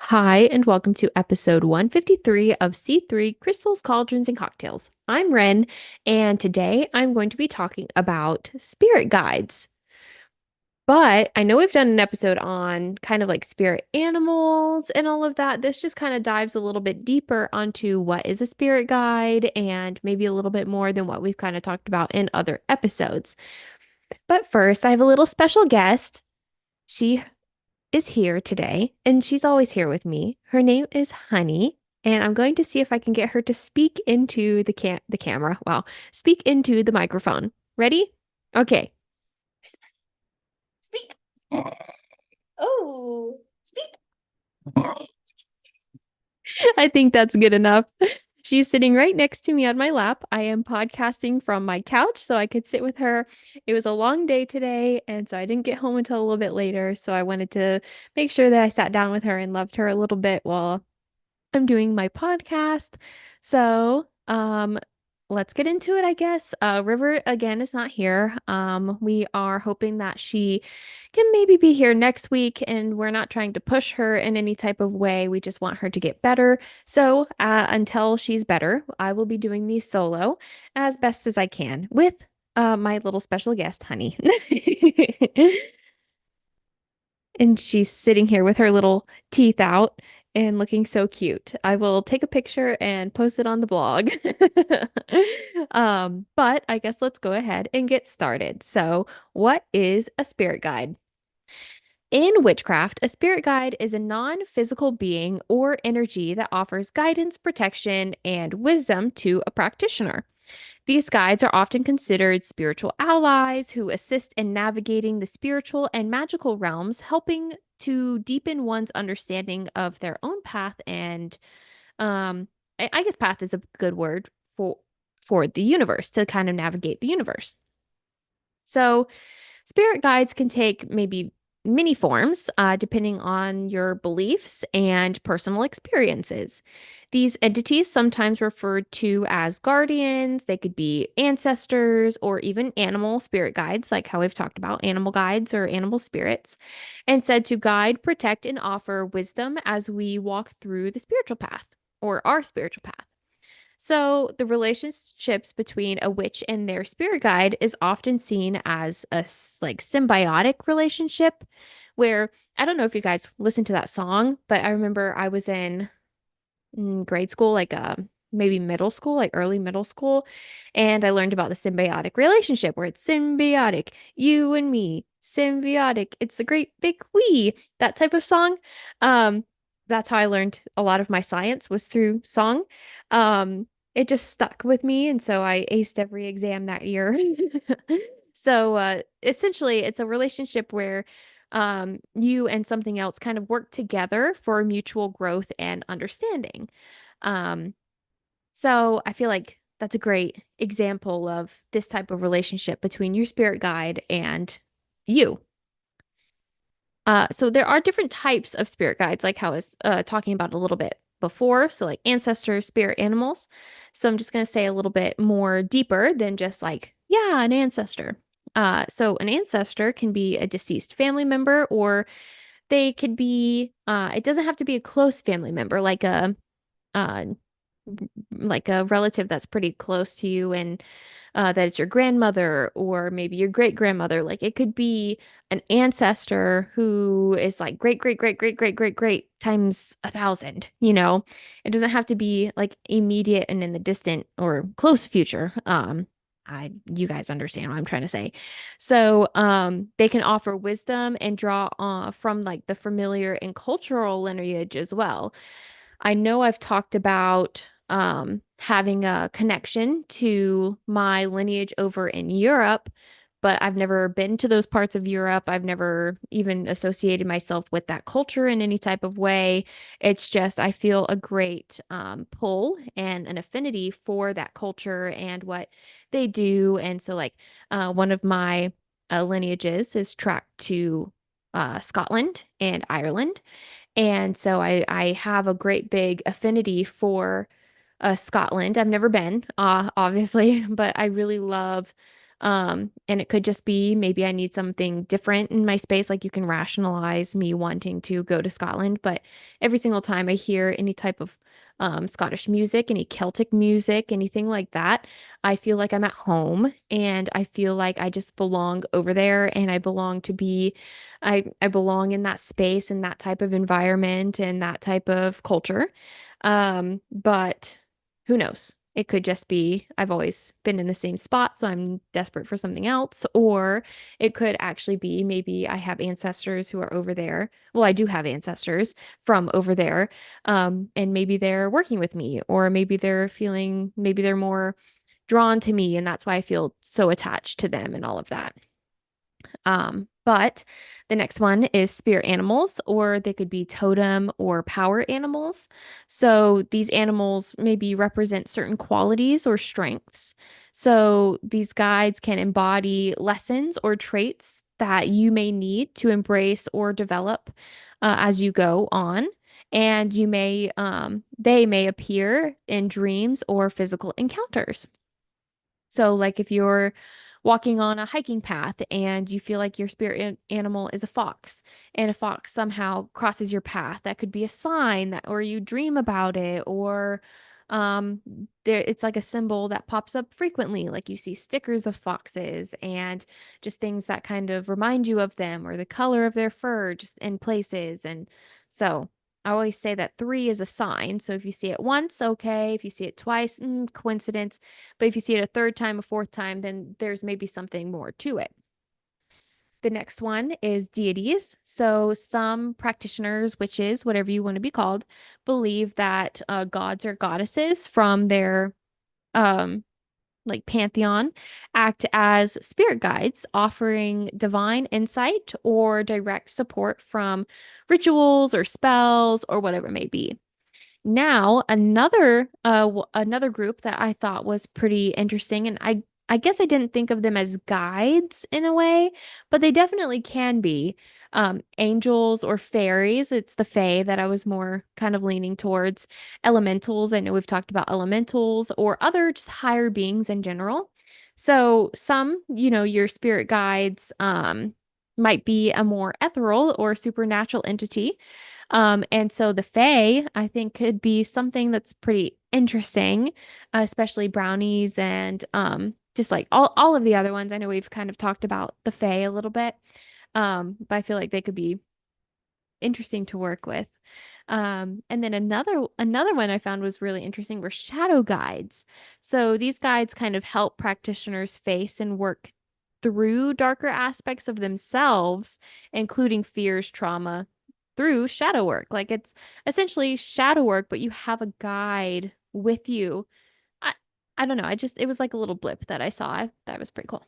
Hi, and welcome to episode 153 of C3 Crystals, Cauldrons, and Cocktails. I'm Ren, and today I'm going to be talking about spirit guides. But I know we've done an episode on kind of like spirit animals and all of that. This just kind of dives a little bit deeper onto what is a spirit guide and maybe a little bit more than what we've kind of talked about in other episodes. But first, I have a little special guest. She is here today, and she's always here with me. Her name is Honey, and I'm going to see if I can get her to speak into the camera. Wow, speak into the microphone. Ready? Okay. Speak. Oh, speak. I think that's good enough. She's sitting right next to me on my lap. I am podcasting from my couch so I could sit with her. It was a long day today, and so I didn't get home until a little bit later. So I wanted to make sure that I sat down with her and loved her a little bit while I'm doing my podcast. So, let's get into it, I guess. River again is not here. We are hoping that she can maybe be here next week, and we're not trying to push her in any type of way. We just want her to get better. So, until she's better, I will be doing these solo as best as I can with my little special guest, Honey. And she's sitting here with her little teeth out and looking so cute. I will take a picture and post it on the blog. But I guess let's go ahead and get started. So, what is a spirit guide? In witchcraft, a spirit guide is a non-physical being or energy that offers guidance, protection, and wisdom to a practitioner. These guides are often considered spiritual allies who assist in navigating the spiritual and magical realms, helping to deepen one's understanding of their own path and I guess path is a good word for the universe to kind of navigate the universe. So spirit guides can take maybe many forms, depending on your beliefs and personal experiences. These entities, sometimes referred to as guardians, they could be ancestors or even animal spirit guides, like how we've talked about animal guides or animal spirits, and said to guide, protect, and offer wisdom as we walk through the spiritual path or our spiritual path. So, the relationships between a witch and their spirit guide is often seen as a like symbiotic relationship where I don't know if you guys listen to that song, but I remember I was in grade school, like maybe middle school, like early middle school, and I learned about the symbiotic relationship where it's symbiotic, you and me, symbiotic, it's the great big we, that type of song. That's how I learned a lot of my science was through song. It just stuck with me, and so I aced every exam that year. So essentially, it's a relationship where you and something else kind of work together for mutual growth and understanding. Um, so I feel like that's a great example of this type of relationship between your spirit guide and you. So there are different types of spirit guides, like how I was talking about a little bit before. So like ancestors, spirit animals. So I'm just going to say a little bit more deeper than just like, yeah, an ancestor. So an ancestor can be a deceased family member, or they could be, it doesn't have to be a close family member, uh, like a relative that's pretty close to you and that it's your grandmother or maybe your great grandmother. Like it could be an ancestor who is like great, great, great, great, great, great, great times 1,000, you know? It doesn't have to be like immediate and in the distant or close future. You guys understand what I'm trying to say. So, they can offer wisdom and draw from like the familiar and cultural lineage as well. I know I've talked about having a connection to my lineage over in Europe, but I've never been to those parts of Europe. I've never even associated myself with that culture in any type of way. It's just I feel a great pull and an affinity for that culture and what they do. And so, like, one of my lineages is tracked to Scotland and Ireland. And so I have a great big affinity for Scotland. I've never been, obviously, but I really love And it could just be maybe I need something different in my space. Like you can rationalize me wanting to go to Scotland, but every single time I hear any type of Scottish music, any Celtic music, anything like that, I feel like I'm at home and I feel like I just belong over there and I belong to be, I belong in that space and that type of environment and that type of culture. But who knows? It could just be I've always been in the same spot, so I'm desperate for something else. Or it could actually be maybe I have ancestors who are over there. Well, I do have ancestors from over there. And maybe they're working with me, or maybe they're feeling, maybe they're more drawn to me, and that's why I feel so attached to them and all of that. But the next one is spirit animals, or they could be totem or power animals. So these animals maybe represent certain qualities or strengths. So these guides can embody lessons or traits that you may need to embrace or develop as you go on. And they may appear in dreams or physical encounters. So, like if you're walking on a hiking path and you feel like your animal is a fox, and a fox somehow crosses your path, that could be a sign that, or you dream about it, or um, it's like a symbol that pops up frequently. Like you see stickers of foxes and just things that kind of remind you of them, or the color of their fur, just in places. And so, I always say that three is a sign. So if you see it once, okay. If you see it twice, coincidence. But if you see it a third time, a fourth time, then there's maybe something more to it. The next one is deities. So some practitioners, witches, whatever you want to be called, believe that gods or goddesses from their um like pantheon act as spirit guides, offering divine insight or direct support from rituals or spells or whatever it may be. Now, another group that I thought was pretty interesting, and I guess I didn't think of them as guides in a way, but they definitely can be angels or fairies. It's the fae that I was more kind of leaning towards. Elementals, I know we've talked about elementals or other just higher beings in general. So some, your spirit guides might be a more ethereal or supernatural entity, and so the Fae, I think, could be something that's pretty interesting, especially brownies and just like all of the other ones. I know we've kind of talked about the Fae a little bit, but I feel like they could be interesting to work with. And then another one I found was really interesting were shadow guides. So these guides kind of help practitioners face and work through darker aspects of themselves, including fears, trauma, through shadow work. Like it's essentially shadow work, but you have a guide with you. I I don't know. It was like a little blip that I saw. That was pretty cool.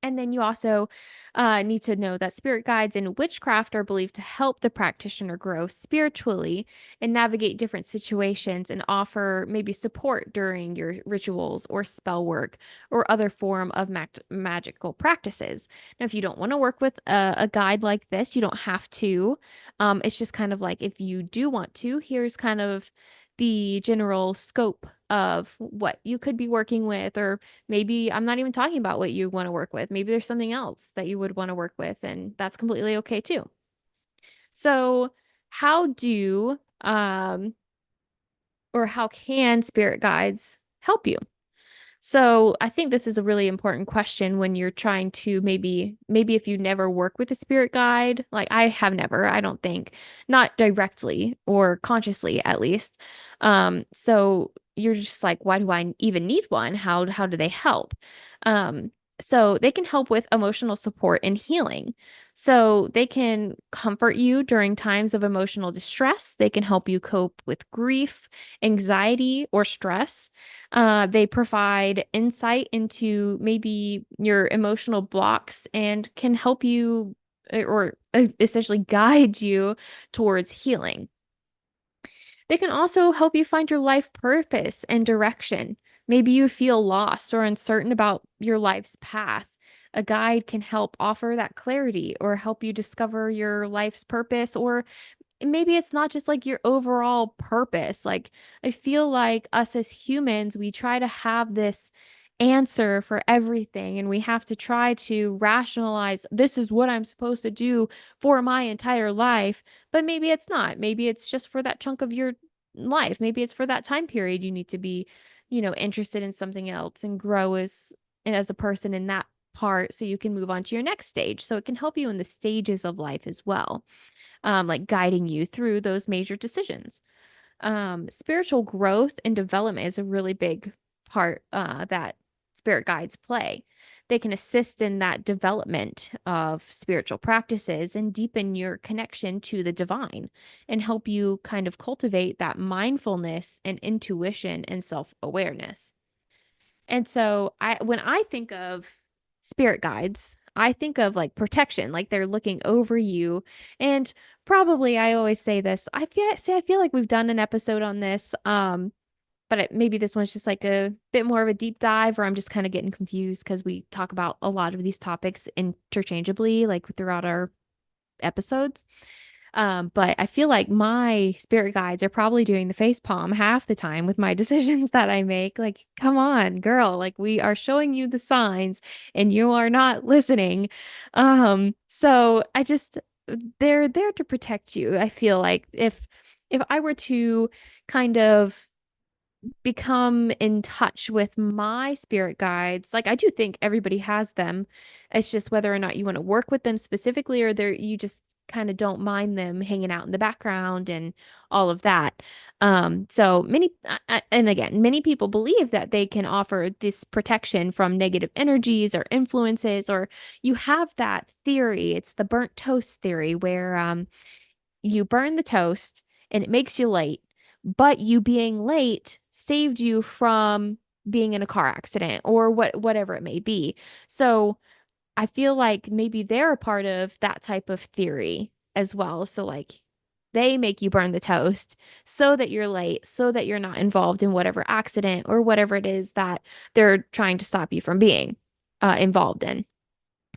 And then you also need to know that spirit guides in witchcraft are believed to help the practitioner grow spiritually and navigate different situations and offer maybe support during your rituals or spell work or other form of magical practices. Now, if you don't want to work with a guide like this, you don't have to. It's just kind of like if you do want to, here's kind of the general scope of what you could be working with, or maybe I'm not even talking about what you want to work with. Maybe there's something else that you would want to work with, and that's completely okay too. So, how do or how can spirit guides help you? So I think this is a really important question when you're trying to maybe if you never work with a spirit guide, like I have never, I don't think, not directly or consciously at least. So you're just like, why do I even need one? How do they help? Um, so they can help with emotional support and healing. So they can comfort you during times of emotional distress. They can help you cope with grief, anxiety, or stress. They provide insight into maybe your emotional blocks and can help you or essentially guide you towards healing. They can also help you find your life purpose and direction. Maybe you feel lost or uncertain about your life's path. A guide can help offer that clarity or help you discover your life's purpose, or maybe it's not just like your overall purpose. Like, I feel like us as humans, we try to have this answer for everything. And we have to try to rationalize this is what I'm supposed to do for my entire life. But maybe it's not. Maybe it's just for that chunk of your life. Maybe it's for that time period you need to be, interested in something else and grow as a person in that part so you can move on to your next stage. So it can help you in the stages of life as well, like guiding you through those major decisions. Spiritual growth and development is a really big part that spirit guides play. They can assist in that development of spiritual practices and deepen your connection to the divine and help you kind of cultivate that mindfulness and intuition and self-awareness. And so when I think of spirit guides, I think of like protection, like they're looking over you. And probably I always say this. I feel like we've done an episode on this. But maybe this one's just like a bit more of a deep dive, or I'm just kind of getting confused because we talk about a lot of these topics interchangeably, like throughout our episodes. But I feel like my spirit guides are probably doing the face palm half the time with my decisions that I make. Like, come on, girl, like we are showing you the signs and you are not listening. So they're there to protect you. I feel like if I were to kind of become in touch with my spirit guides. Like I do think everybody has them. It's just whether or not you want to work with them specifically or you just kind of don't mind them hanging out in the background and all of that. So and again, many people believe that they can offer this protection from negative energies or influences, or you have that theory. It's the burnt toast theory where you burn the toast and it makes you late, but you being late saved you from being in a car accident or whatever it may be. So I feel like maybe they're a part of that type of theory as well. So like they make you burn the toast so that you're late, so that you're not involved in whatever accident or whatever it is that they're trying to stop you from being involved in.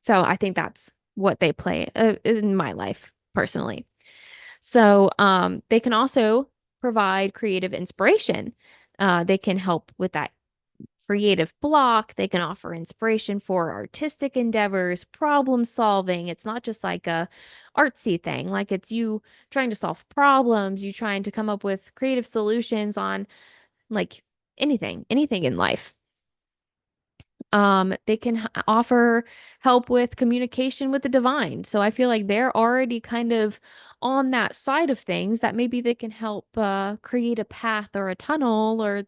So I think that's what they play in my life personally. So they can also provide creative inspiration. They can help with that creative block. They can offer inspiration for artistic endeavors, problem solving. It's not just like a artsy thing, like it's you trying to solve problems, you trying to come up with creative solutions on like anything in life. They can offer help with communication with the divine. So I feel like they're already kind of on that side of things that maybe they can help create a path or a tunnel or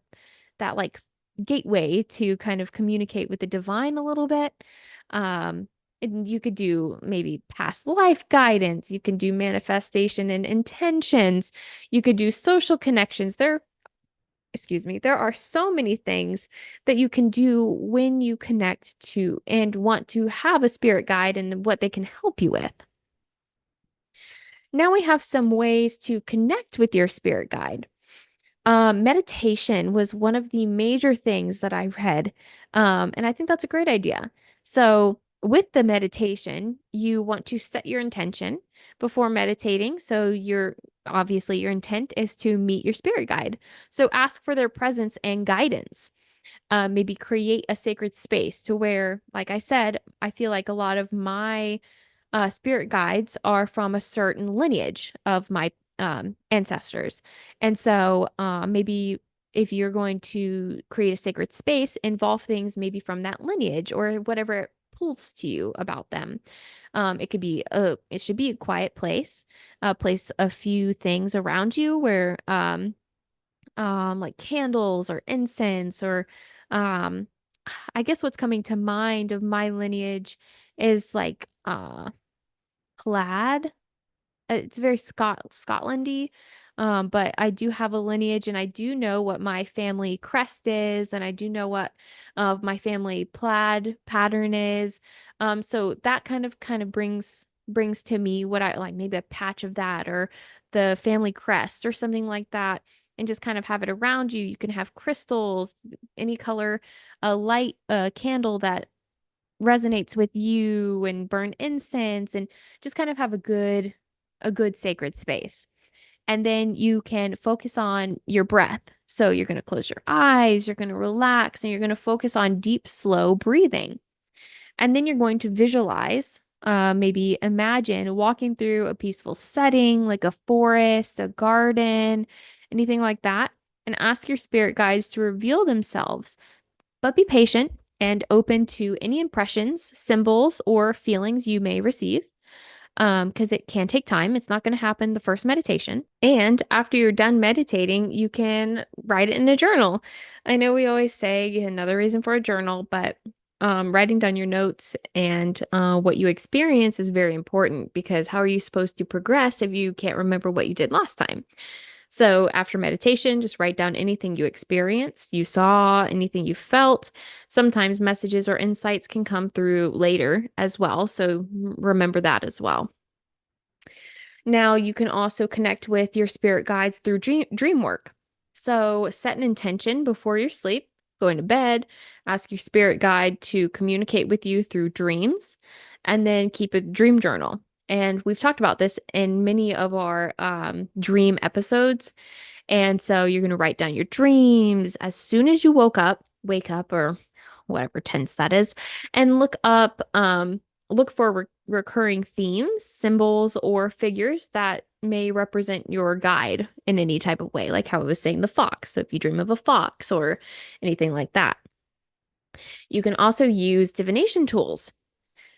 that like gateway to kind of communicate with the divine a little bit. And you could do maybe past life guidance. You can do manifestation and intentions. You could do social connections. There are so many things that you can do when you connect to and want to have a spirit guide and what they can help you with. Now we have some ways to connect with your spirit guide. Meditation was one of the major things that I read, and I think that's a great idea. So, with the meditation, you want to set your intention before meditating. So, obviously your intent is to meet your spirit guide. So, ask for their presence and guidance. Maybe create a sacred space to where, like I said, I feel like a lot of my spirit guides are from a certain lineage of my ancestors. And so maybe if you're going to create a sacred space, involve things maybe from that lineage or whatever pulls to you about them. It should be a quiet place, place a few things around you where, like candles or incense or, um, I guess what's coming to mind of my lineage is like, plaid. It's very Scotlandy. But I do have a lineage and I do know what my family crest is, and I do know what my family plaid pattern is. So that kind of brings to me what I like, maybe a patch of that or the family crest or something like that. And just kind of have it around you. You can have crystals, any color, a light, a candle that resonates with you and burn incense and just kind of have a good sacred space. And then you can focus on your breath. So you're going to close your eyes, you're going to relax, and you're going to focus on deep, slow breathing. And then you're going to visualize, maybe imagine walking through a peaceful setting like a forest, a garden, anything like that, and ask your spirit guides to reveal themselves. But be patient and open to any impressions, symbols, or feelings you may receive. Because it can take time. It's not going to happen the first meditation. And after you're done meditating, you can write it in a journal. I know we always say another reason for a journal, but writing down your notes and what you experience is very important because how are you supposed to progress if you can't remember what you did last time? So after meditation, just write down anything you experienced, you saw, anything you felt. Sometimes messages or insights can come through later as well. So remember that as well. Now you can also connect with your spirit guides through dream work. So set an intention before your sleep, going to bed, ask your spirit guide to communicate with you through dreams, and then keep a dream journal. And we've talked about this in many of our dream episodes. And so you're going to write down your dreams as soon as you wake up, or whatever tense that is, and look for recurring themes, symbols, or figures that may represent your guide in any type of way, like how I was saying the fox. So if you dream of a fox or anything like that. You can also use divination tools.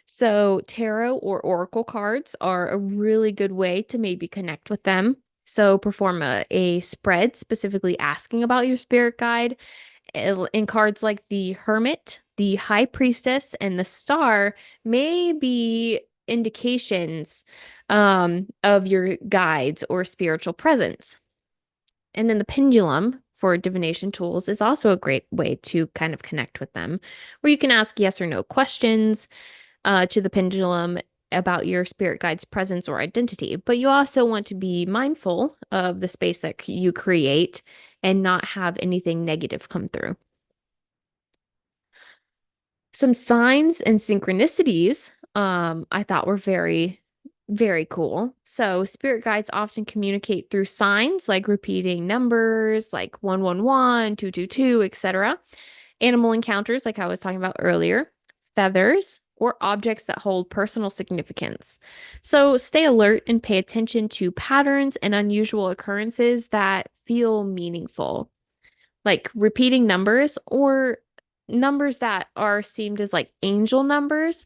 So tarot or oracle cards are a really good way to maybe connect with them. So perform a spread specifically asking about your spirit guide. In cards like the Hermit, the High Priestess, and the Star may be indications of your guides or spiritual presence. And then the pendulum for divination tools is also a great way to kind of connect with them, where you can ask yes or no questions to the pendulum about your spirit guide's presence or identity. But you also want to be mindful of the space that you create and not have anything negative come through. Some signs and synchronicities I thought were very, very cool. So spirit guides often communicate through signs like repeating numbers like 111, 222, etc. Animal encounters, like I was talking about earlier, feathers, or objects that hold personal significance. So stay alert and pay attention to patterns and unusual occurrences that feel meaningful, like repeating numbers or numbers that are seemed as like angel numbers,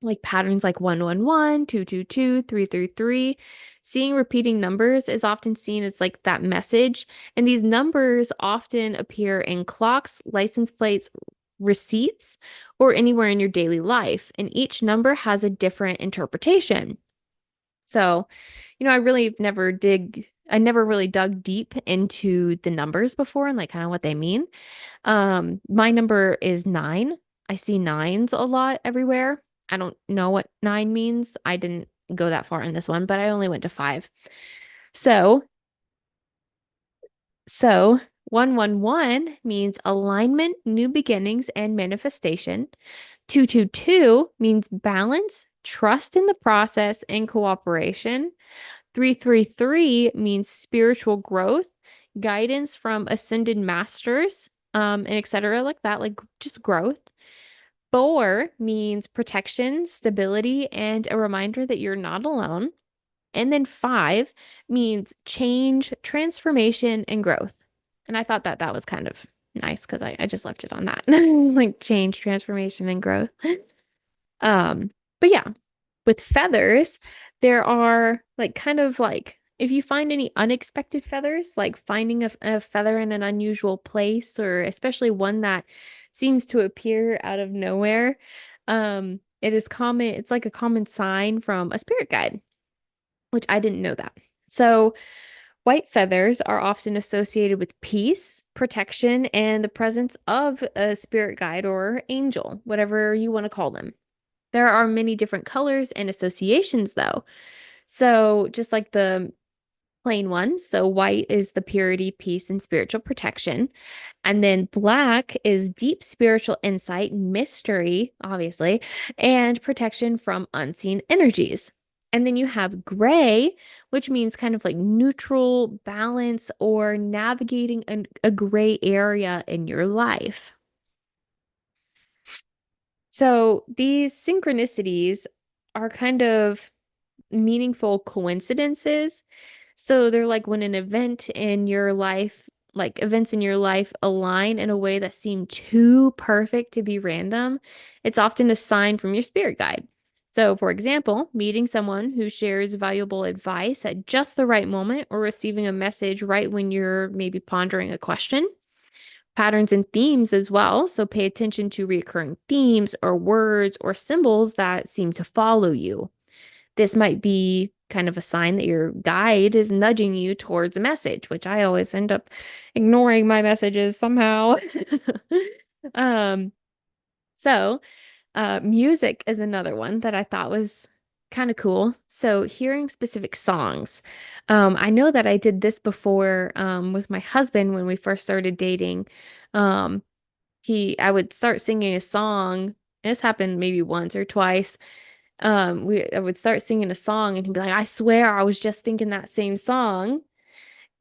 like patterns like 111, 222, 333. Seeing repeating numbers is often seen as like that message, and these numbers often appear in clocks, license plates, receipts, or anywhere in your daily life, and each number has a different interpretation. So, I never really dug deep into the numbers before and like kind of what they mean. My number is 9. I see nines a lot everywhere. I don't know what 9 means. I didn't go that far in this one, but I only went to 5. So, so 111 means alignment, new beginnings, and manifestation. 222 means balance, trust in the process, and cooperation. 333 means spiritual growth, guidance from ascended masters, and etc. like that, like just growth. 4 means protection, stability, and a reminder that you're not alone. And then 5 means change, transformation, and growth. And I thought that that was kind of nice because I just left it on that, like change, transformation, and growth. But yeah, with feathers, there are like kind of like if you find any unexpected feathers, like finding a feather in an unusual place, or especially one that seems to appear out of nowhere, it is common, it's like a common sign from a spirit guide, which I didn't know that. So white feathers are often associated with peace, protection, and the presence of a spirit guide or angel, whatever you want to call them. There are many different colors and associations, though. So, just like the plain ones, so white is the purity, peace, and spiritual protection. And then black is deep spiritual insight, mystery, obviously, and protection from unseen energies. And then you have gray, which means kind of like neutral, balance, or navigating a gray area in your life. So these synchronicities are kind of meaningful coincidences. So they're like when an event in your life, like events in your life align in a way that seem too perfect to be random, it's often a sign from your spirit guide. So, for example, meeting someone who shares valuable advice at just the right moment or receiving a message right when you're maybe pondering a question. Patterns and themes as well. So, pay attention to recurring themes or words or symbols that seem to follow you. This might be kind of a sign that your guide is nudging you towards a message, which I always end up ignoring my messages somehow. um, so music is another one that I thought was kind of cool. So hearing specific songs. I know that I did this before with my husband when we first started dating. Um, I would start singing a song. This happened maybe once or twice. I would start singing a song and he'd be like, I swear I was just thinking that same song.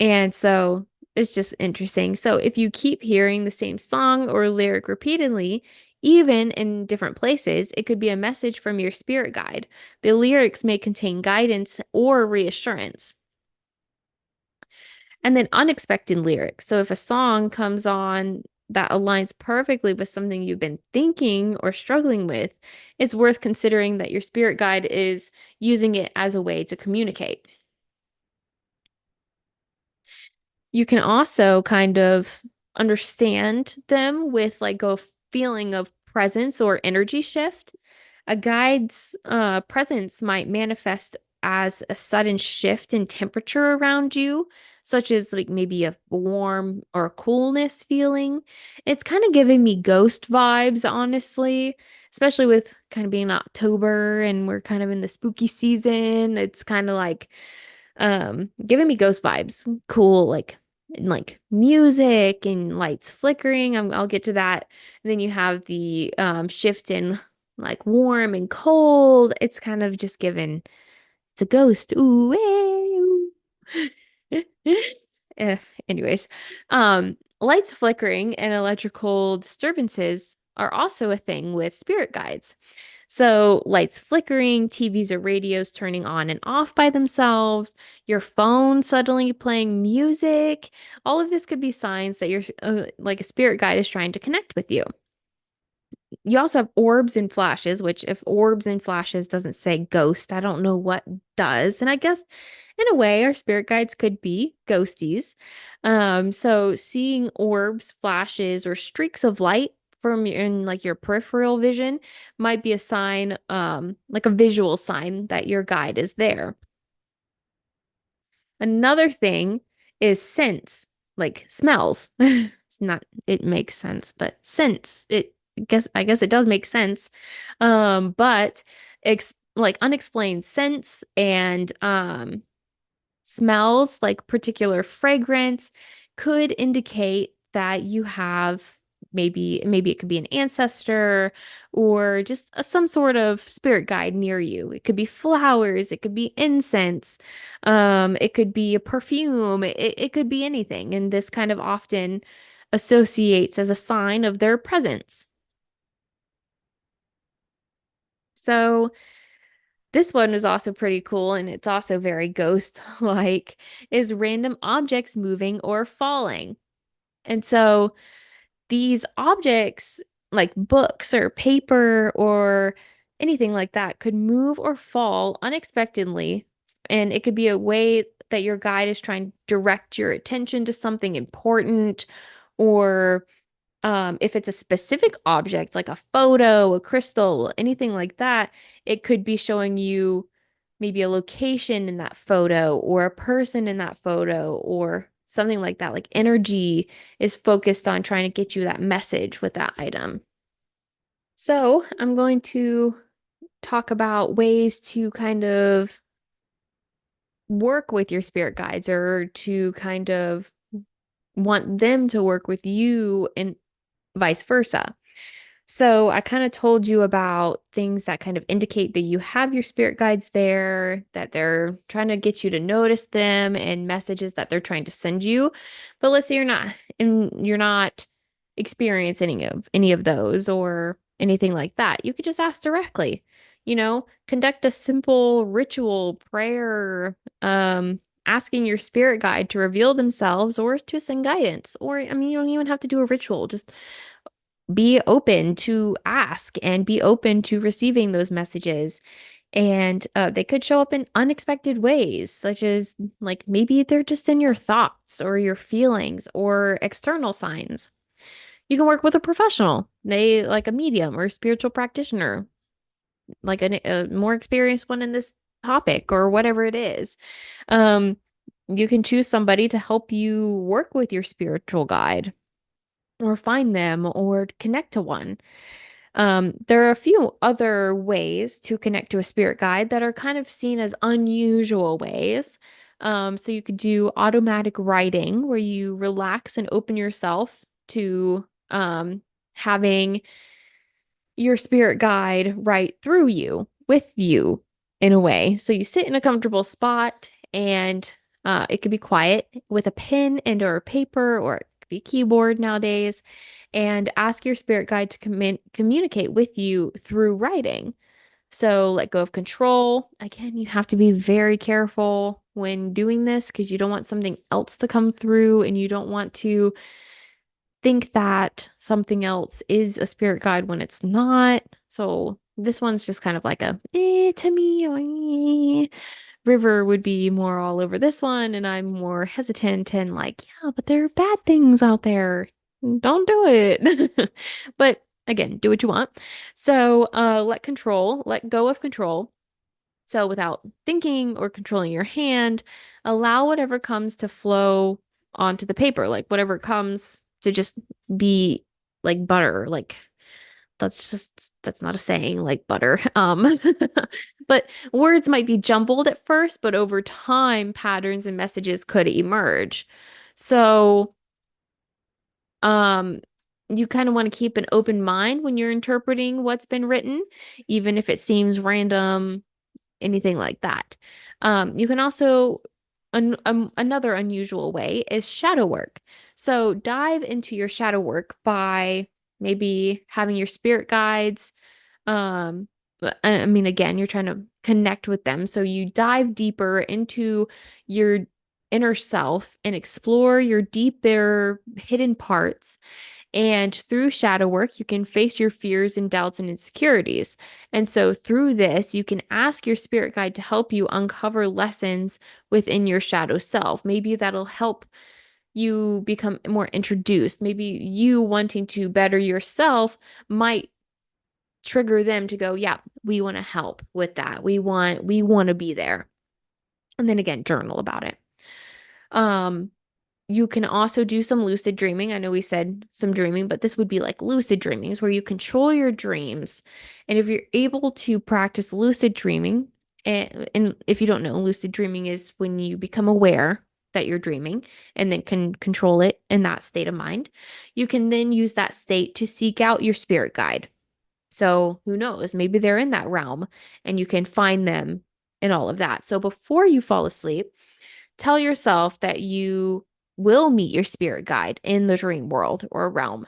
And so it's just interesting. So if you keep hearing the same song or lyric repeatedly, even in different places, it could be a message from your spirit guide. The lyrics may contain guidance or reassurance. And then unexpected lyrics. So if a song comes on that aligns perfectly with something you've been thinking or struggling with, it's worth considering that your spirit guide is using it as a way to communicate. You can also kind of understand them with like a feeling of presence or energy shift. A guide's presence might manifest as a sudden shift in temperature around you, such as like maybe a warm or a coolness feeling. It's kind of giving me ghost vibes, honestly, especially with kind of being October and we're kind of in the spooky season. It's kind of like giving me ghost vibes. Cool, like music and lights flickering. I'll get to that. And then you have the shift in like warm and cold. It's kind of just given it's a ghost. Ooh, ooh. Eh, anyways, lights flickering and electrical disturbances are also a thing with spirit guides. So, lights flickering, TVs or radios turning on and off by themselves, your phone suddenly playing music, all of this could be signs that you're like a spirit guide is trying to connect with you. You also have orbs and flashes, which if orbs and flashes doesn't say ghost, I don't know what does. And I guess in a way, our spirit guides could be ghosties. So seeing orbs, flashes, or streaks of light from in like your peripheral vision might be a sign, like a visual sign that your guide is there. Another thing is scents, like smells. It's not, it makes sense, but scents, I guess it does make sense. But ex like unexplained scents and smells, like particular fragrance, could indicate that you have maybe it could be an ancestor or just some sort of spirit guide near you. It could be flowers, it could be incense, it could be a perfume, it could be anything. And this kind of often associates as a sign of their presence. So this one is also pretty cool, and it's also very ghost-like, is random objects moving or falling. And so these objects, like books or paper or anything like that, could move or fall unexpectedly. And it could be a way that your guide is trying to direct your attention to something important or if it's a specific object, like a photo, a crystal, anything like that, it could be showing you maybe a location in that photo or a person in that photo or something like that. Like energy is focused on trying to get you that message with that item. So I'm going to talk about ways to kind of work with your spirit guides or to kind of want them to work with you and vice versa. So I kind of told you about things that kind of indicate that you have your spirit guides there, that they're trying to get you to notice them and messages that they're trying to send you. But let's say you're not experiencing any of those or anything like that. You could just ask directly. Conduct a simple ritual prayer, asking your spirit guide to reveal themselves or to send guidance. Or, I mean, you don't even have to do a ritual. Just be open to ask and be open to receiving those messages. And they could show up in unexpected ways, such as like maybe they're just in your thoughts or your feelings or external signs. You can work with a professional, they like a medium or spiritual practitioner, like a more experienced one in this topic or whatever it is. Um, you can choose somebody to help you work with your spiritual guide or find them or connect to one. There are a few other ways to connect to a spirit guide that are kind of seen as unusual ways. So you could do automatic writing where you relax and open yourself to having your spirit guide write through you, with you in a way. So you sit in a comfortable spot and it could be quiet with a pen and or paper or it could be a keyboard nowadays and ask your spirit guide to communicate with you through writing. So let go of control. Again, you have to be very careful when doing this because you don't want something else to come through and you don't want to think that something else is a spirit guide when it's not. So this one's just kind of like a to me. River would be more all over this one, and I'm more hesitant and like, yeah, but there are bad things out there. Don't do it. But again, do what you want. So let go of control. So without thinking or controlling your hand, allow whatever comes to flow onto the paper, like whatever comes to just be like butter. Like that's not a saying like butter. But words might be jumbled at first, but over time, patterns and messages could emerge. So, um, you kind of want to keep an open mind when you're interpreting what's been written, even if it seems random, anything like that. You can also, another unusual way is shadow work. So dive into your shadow work by maybe having your spirit guides. I mean, again, you're trying to connect with them. So you dive deeper into your inner self and explore your deeper hidden parts. And through shadow work, you can face your fears and doubts and insecurities. And so through this, you can ask your spirit guide to help you uncover lessons within your shadow self. Maybe that'll help you become more introduced. Maybe you wanting to better yourself might trigger them to go, yeah, we want to help with that. We want to be there. And then again, journal about it. Um, You can also do some lucid dreaming. I know we said some dreaming, but this would be like lucid dreamings where you control your dreams. And if you're able to practice lucid dreaming, and if you don't know, lucid dreaming is when you become aware that you're dreaming and then can control it in that state of mind. You can then use that state to seek out your spirit guide. So who knows? Maybe they're in that realm and you can find them and all of that. So before you fall asleep, tell yourself that you will meet your spirit guide in the dream world or realm.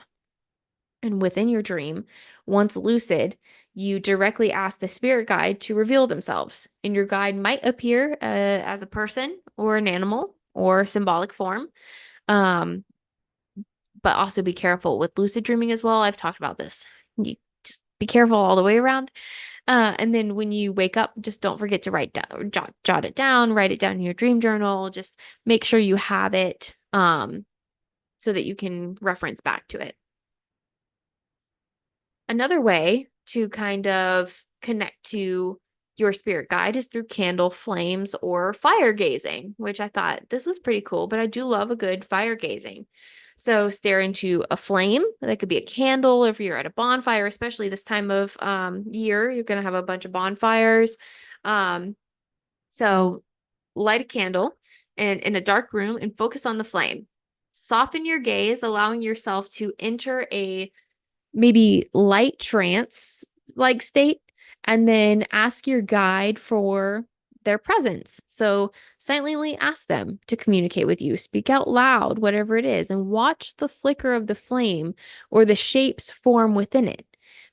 And within your dream, once lucid, you directly ask the spirit guide to reveal themselves. And your guide might appear as a person or an animal or symbolic form. Um, but also be careful with lucid dreaming as well. I've talked about this. You just be careful all the way around. And then when you wake up, just don't forget to write down or jot it down, write it down in your dream journal. Just make sure you have it so that you can reference back to it. Another way to kind of connect to your spirit guide is through candle flames or fire gazing, which I thought this was pretty cool, but I do love a good fire gazing. So stare into a flame. That could be a candle if you're at a bonfire, especially this time of year. You're going to have a bunch of bonfires. Um, so light a candle and in a dark room and focus on the flame. Soften your gaze, allowing yourself to enter a maybe light trance like state, and then ask your guide for their presence. So silently ask them to communicate with you, speak out loud, whatever it is, and watch the flicker of the flame or the shapes form within it.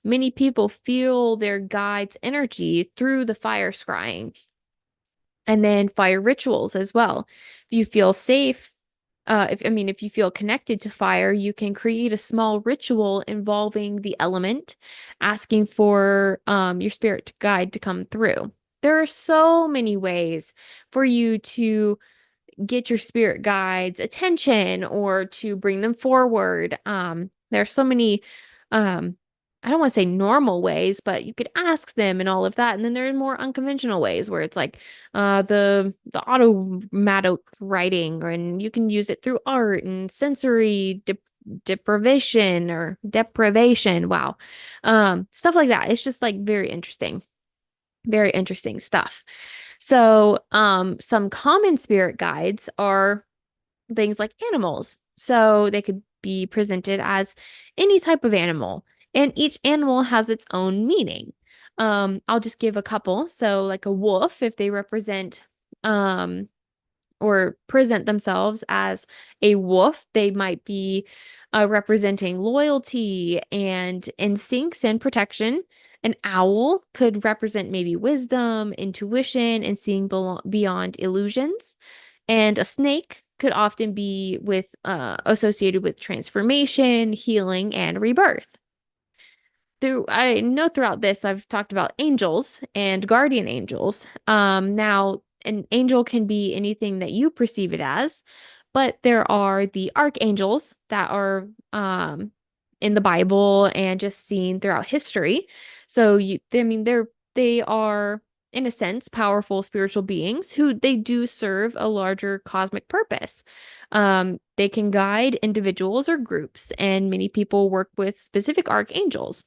Many people feel their guide's energy through the fire scrying, and then fire rituals as well. If you feel safe, if you feel connected to fire, you can create a small ritual involving the element, asking for your spirit guide to come through. There are so many ways for you to get your spirit guides attention or to bring them forward. There are so many, um, I don't want to say normal ways, but you could ask them and all of that. And then there are more unconventional ways where it's like the automatic writing, and you can use it through art and sensory deprivation or deprivation. Wow. Stuff like that. It's just like very interesting stuff. So, some common spirit guides are things like animals. So they could be presented as any type of animal, and each animal has its own meaning. I'll just give a couple. So, like a wolf, if they represent, um, or present themselves as a wolf, they might be representing loyalty and instincts and protection. An owl could represent maybe wisdom, intuition, and seeing beyond illusions. And a snake could often be associated with transformation, healing, and rebirth. I know throughout this I've talked about angels and guardian angels. Now an angel can be anything that you perceive it as, but there are the archangels that are in the Bible and just seen throughout history. So they are in a sense powerful spiritual beings who they do serve a larger cosmic purpose. They can guide individuals or groups, and many people work with specific archangels,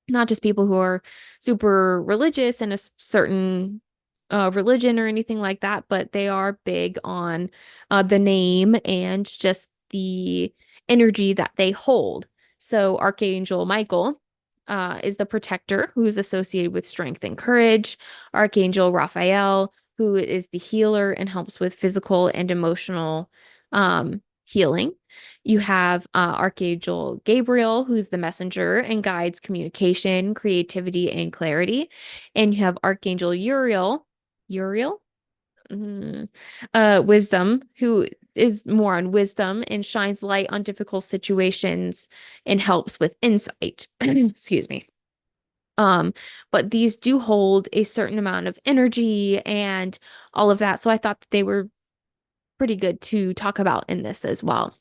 not just people who are super religious in a certain religion or anything like that, but they are big on the name and just the energy that they hold. So, Archangel Michael is the protector who is associated with strength and courage. Archangel Raphael, who is the healer and helps with physical and emotional healing. You have Archangel Gabriel, who's the messenger and guides communication, creativity, and clarity. And you have Archangel Uriel, wisdom, who is more on wisdom and shines light on difficult situations and helps with insight. Excuse me. Um, but these do hold a certain amount of energy and all of that. So I thought that they were pretty good to talk about in this as well.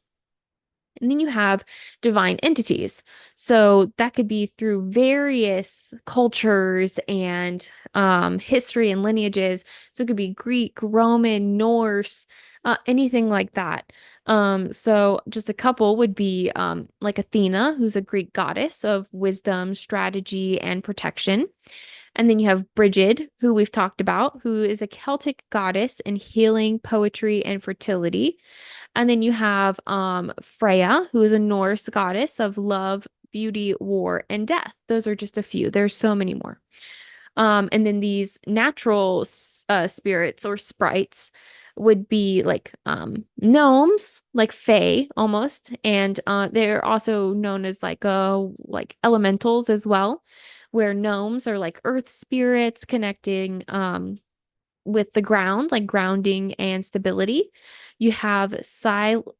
And then you have divine entities. So that could be through various cultures and history and lineages. So it could be Greek, Roman, Norse, anything like that. So just a couple would be like Athena, who's a Greek goddess of wisdom, strategy, and protection. And then you have Brigid, who we've talked about, who is a Celtic goddess in healing, poetry, and fertility. And then you have Freya, who is a Norse goddess of love, beauty, war, and death. Those are just a few. There's so many more. And then these natural spirits or sprites would be like gnomes, like fae almost, and they're also known as like elementals as well, where gnomes are like earth spirits connecting with the ground, like grounding and stability. You have sylphs.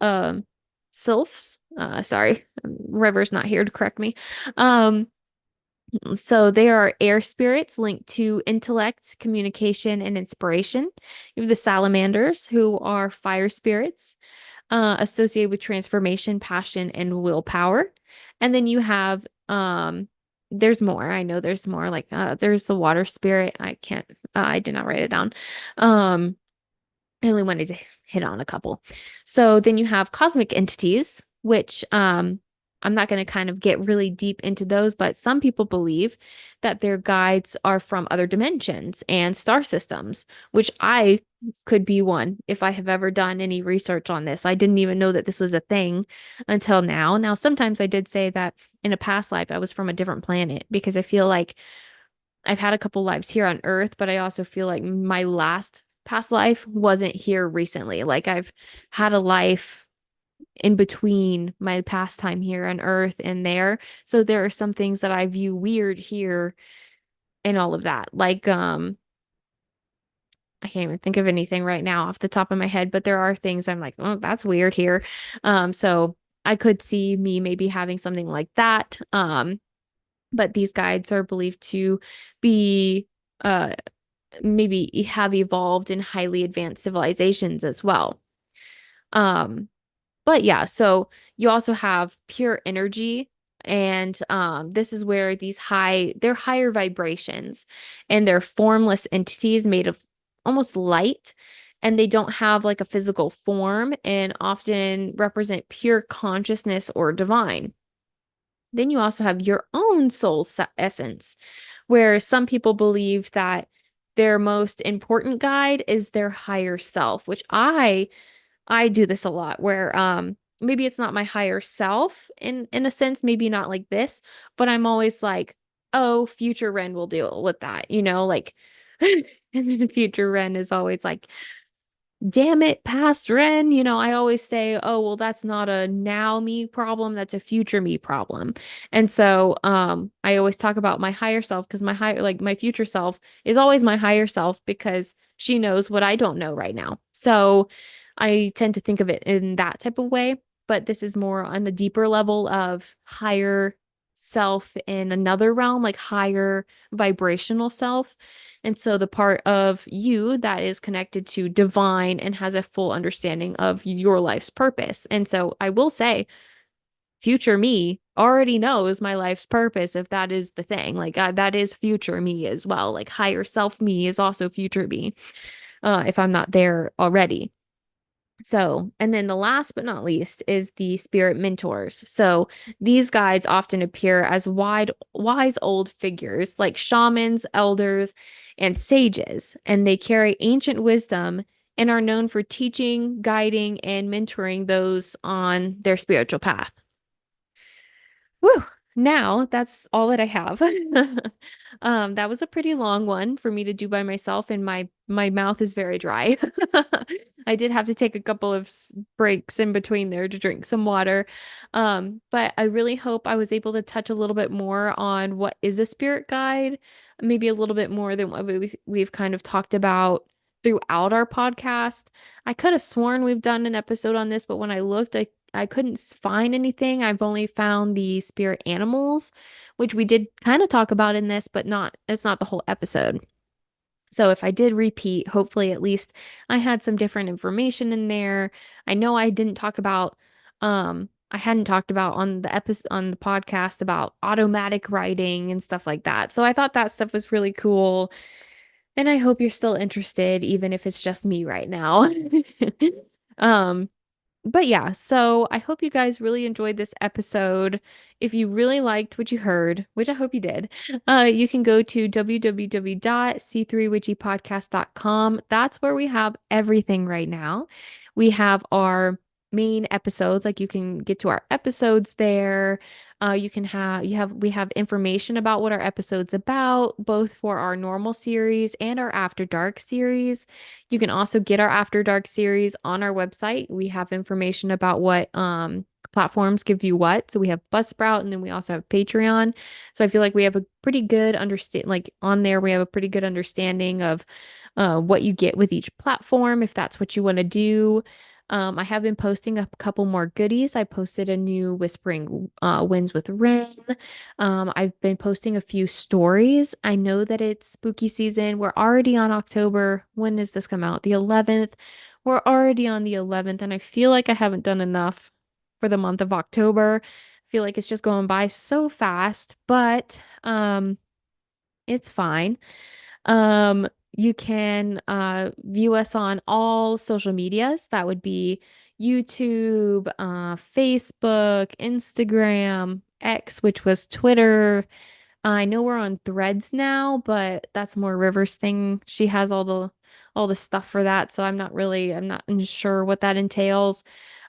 Sorry, River's not here to correct me. Um, so they are air spirits linked to intellect, communication, and inspiration. You have the salamanders, who are fire spirits associated with transformation, passion, and willpower. And then you have there's more. I know there's more. Like there's the water spirit. I did not write it down. I only wanted to hit on a couple. So then you have cosmic entities, which I'm not going to kind of get really deep into those, but some people believe that their guides are from other dimensions and star systems, which I could be one if I have ever done any research on this. I didn't even know that this was a thing until now. Now, sometimes I did say that in a past life I was from a different planet because I feel like I've had a couple lives here on Earth, but I also feel like my last past life wasn't here recently. Like I've had a life in between my past time here on Earth and there. So there are some things that I view weird here and all of that. Like I can't even think of anything right now off the top of my head, but there are things I'm like, oh, that's weird here. So I could see me maybe having something like that. But these guides are believed to be uh maybe have evolved in highly advanced civilizations as well. Um, but yeah, so you also have pure energy, and this is where they're higher vibrations, and they're formless entities made of almost light, and they don't have like a physical form and often represent pure consciousness or divine. Then you also have your own essence, where some people believe that their most important guide is their higher self, which I do this a lot where maybe it's not my higher self in a sense, maybe not like this, but I'm always like, oh, future Ren will deal with that, like and then future Ren is always like, damn it, past Ren. I always say, oh, well, that's not a now me problem, that's a future me problem. And so I always talk about my higher self because my future self is always my higher self because she knows what I don't know right now. So I tend to think of it in that type of way, but this is more on the deeper level of higher self in another realm, like higher vibrational self. And so the part of you that is connected to divine and has a full understanding of your life's purpose. And so I will say, future me already knows my life's purpose if that is the thing. Like that is future me as well. Like higher self me is also future me, if I'm not there already. So, and then the last but not least is the spirit mentors. So, these guides often appear as wise old figures like shamans, elders, and sages, and they carry ancient wisdom and are known for teaching, guiding, and mentoring those on their spiritual path. Woo! Now that's all that I have. That was a pretty long one for me to do by myself, and my mouth is very dry. I did have to take a couple of breaks in between there to drink some water. But I really hope I was able to touch a little bit more on what is a spirit guide, maybe a little bit more than what we've kind of talked about throughout our podcast. I could have sworn we've done an episode on this, but when I looked, I couldn't find anything. I've only found the spirit animals, which we did kind of talk about in this, but it's not the whole episode. So if I did repeat, hopefully at least I had some different information in there. I know I hadn't talked about on the episode on the podcast about automatic writing and stuff like that. So I thought that stuff was really cool. And I hope you're still interested, even if it's just me right now. Um, but yeah, so I hope you guys really enjoyed this episode. If you really liked what you heard, which I hope you did, you can go to www.c3witchypodcast.com. That's where we have everything right now. We have our main episodes, like you can get to our episodes there. We have information about what our episode's about, both for our normal series and our After Dark series. You can also get our After Dark series on our website. We have information about what platforms give you what. So we have Buzzsprout, and then we also have Patreon. So I feel like we have a pretty good on there we have a pretty good understanding of what you get with each platform if that's what you want to do. I have been posting a couple more goodies. I posted a new Whispering Winds with Ren. I've been posting a few stories. I know that it's spooky season. We're already on October. When does this come out? The 11th. We're already on the 11th, and I feel like I haven't done enough for the month of October. I feel like it's just going by so fast, but it's fine. You can view us on all social medias. That would be YouTube, Facebook, Instagram, X, which was Twitter, I know we're on Threads now, but that's more River's thing. She has all the stuff for that, so I'm not sure what that entails.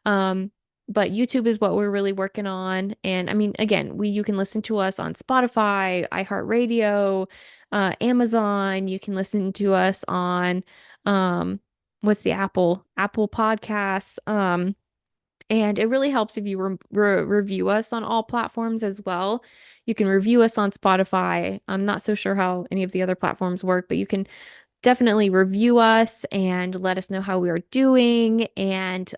Um, but YouTube is what we're really working on. And I mean, again, we you can listen to us on Spotify, iHeartRadio, Amazon. You can listen to us on um, what's the Apple Podcasts. And it really helps if you review us on all platforms as well. You can review us on Spotify. I'm not so sure how any of the other platforms work, but you can definitely review us and let us know how we are doing. And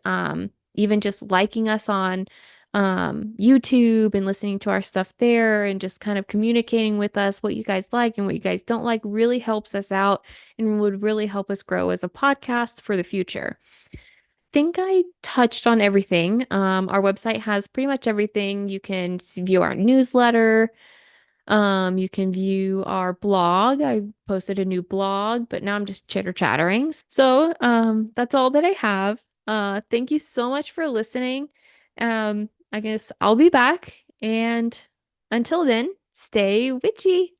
even just liking us on YouTube and listening to our stuff there and just kind of communicating with us what you guys like and what you guys don't like really helps us out and would really help us grow as a podcast for the future. Think I touched on everything. Our website has pretty much everything. You can view our newsletter. You can view our blog. I posted a new blog, but now I'm just chitter chattering. So, that's all that I have. Thank you so much for listening. I guess I'll be back. And until then, stay witchy.